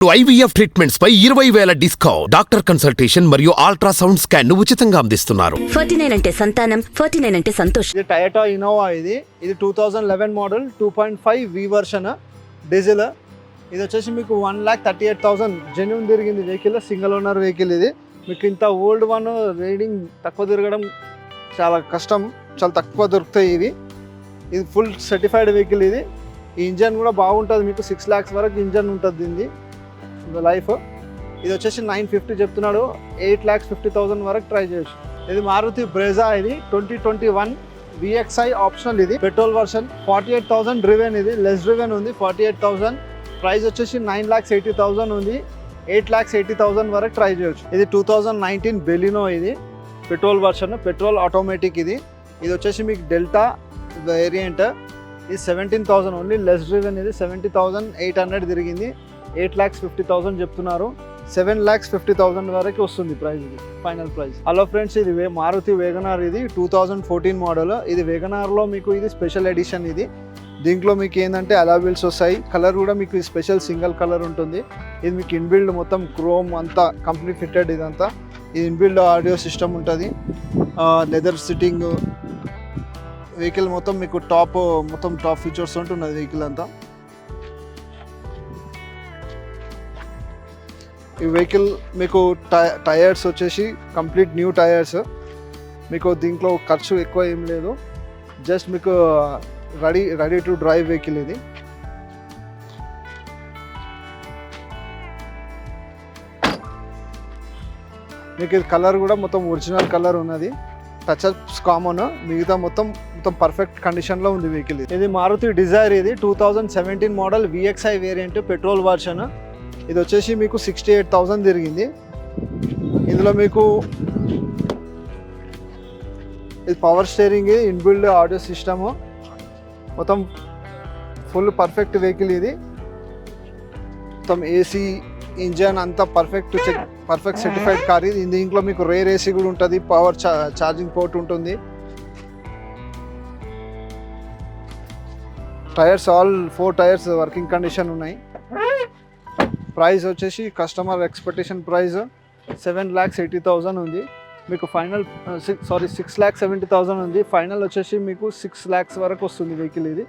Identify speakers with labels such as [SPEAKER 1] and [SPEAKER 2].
[SPEAKER 1] IVF treatments పై 20,000 discount. Doctor consultation మరియు ultrasound scan ఉచితంగా అందిస్తున్నారు.
[SPEAKER 2] 49 అంటే సంతానం, 49 అంటే సంతోషం.
[SPEAKER 3] ఇది టయోటా ఇన్నోవా. ఇది 2011 మోడల్ 2.5 V వర్షన్ డీజిల్. ఇది వచ్చేసి మీకు 1,38,000 జెన్యూన్ తిరిగింది వెహికల్. Single owner vehicle. ఇది మీకు ఇంత ఓల్డ్ వన్ రీడింగ్ తక్కువ తిరగడం చాలా కష్టం, చాలా తక్కువ దొరుకుతాయి ఇవి. ఇది ఫుల్ సర్టిఫైడ్ వెహికల్. ఇది ఈ ఇంజన్ కూడా బాగుంటుంది. మీకు 6 lakhs వరకు ఇంజన్ ఉంటుంది దీన్ని లైఫ్. ఇది వచ్చేసి 950 చెప్తున్నాడు. 8,50,000 వరకు ట్రై చేయొచ్చు. ఇది మారుతి బ్రెజా. ఇది 2021 VXI ఆప్షనల్. ఇది పెట్రోల్ వర్షన్. 48,000 డ్రివెన్. ఇది లెస్ డ్రివెన్ ఉంది. 48,000 ప్రైస్ వచ్చేసి 9,80,000 ఉంది. 8,80,000 వరకు ట్రై చేయొచ్చు. ఇది 2019 బెలినో. ఇది పెట్రోల్ వర్షన్, పెట్రోల్ ఆటోమేటిక్. ఇది వచ్చేసి మీకు డెల్టా వేరియంట్. ఇది 17,000 ఓన్లీ లెస్ డ్రివెన్. ఇది 70,800 తిరిగింది. 8,50,000 చెప్తున్నారు. 7,50,000 వరకు వస్తుంది ప్రైస్. ఇది ఫైనల్ ప్రైస్. హలో ఫ్రెండ్స్, ఇది మారుతి వేగనార్. ఇది 2014 మోడల్. ఇది వేగనార్లో మీకు ఇది స్పెషల్ ఎడిషన్. ఇది దీంట్లో మీకు ఏంటంటే అలాయ్ వీల్స్ వస్తాయి. కలర్ కూడా మీకు స్పెషల్ సింగిల్ కలర్ ఉంటుంది. ఇది మీకు ఇన్బిల్డ్ మొత్తం క్రోమ్ అంతా కంప్లీట్ ఫిట్టెడ్. ఇదంతా ఇది ఇన్బిల్డ్ ఆడియో సిస్టమ్ ఉంటుంది. లెదర్ సిట్టింగ్ వెహికల్ మొత్తం మీకు టాప్ ఫీచర్స్ ఉంటున్నది వెహికల్ అంతా. ఈ వెహికల్ మీకు టైర్స్ వచ్చేసి కంప్లీట్ న్యూ టైర్స్. మీకు దీంట్లో ఖర్చు ఎక్కువ ఏం లేదు. జస్ట్ మీకు రెడీ టు డ్రైవ్ వెహికల్. ఇది మీకు ఇది కలర్ కూడా మొత్తం ఒరిజినల్ కలర్ ఉన్నది. టచ్ అప్స్ కామన్, మిగతా మొత్తం పర్ఫెక్ట్ కండిషన్లో ఉంది వెహికల్. ఇది మారుతి డిజైర్. ఇది 2017 model VXI variant petrol version. ఇది వచ్చేసి మీకు 68,000 తిరిగింది. ఇందులో మీకు ఇది power steering, inbuilt audio system, మొత్తం ఫుల్ పర్ఫెక్ట్ వెహికల్. ఇది మొత్తం AC ఇంజన్ అంతా పర్ఫెక్ట్ సర్టిఫైడ్ కార్. ఇది దీంట్లో మీకు రేర్ AC కూడా ఉంటుంది. పవర్ ఛార్జింగ్ పోర్ట్ ఉంటుంది. Tyres all 4 tyres working condition ఉన్నాయి. ప్రైస్ వచ్చేసి కస్టమర్ ఎక్స్పెక్టేషన్ ప్రైస్ 7,80,000 ఉంది. మీకు ఫైనల్ 6,70,000 ఉంది. ఫైనల్ వచ్చేసి మీకు 6 lakhs వరకు వస్తుంది వెహికల్. ఇది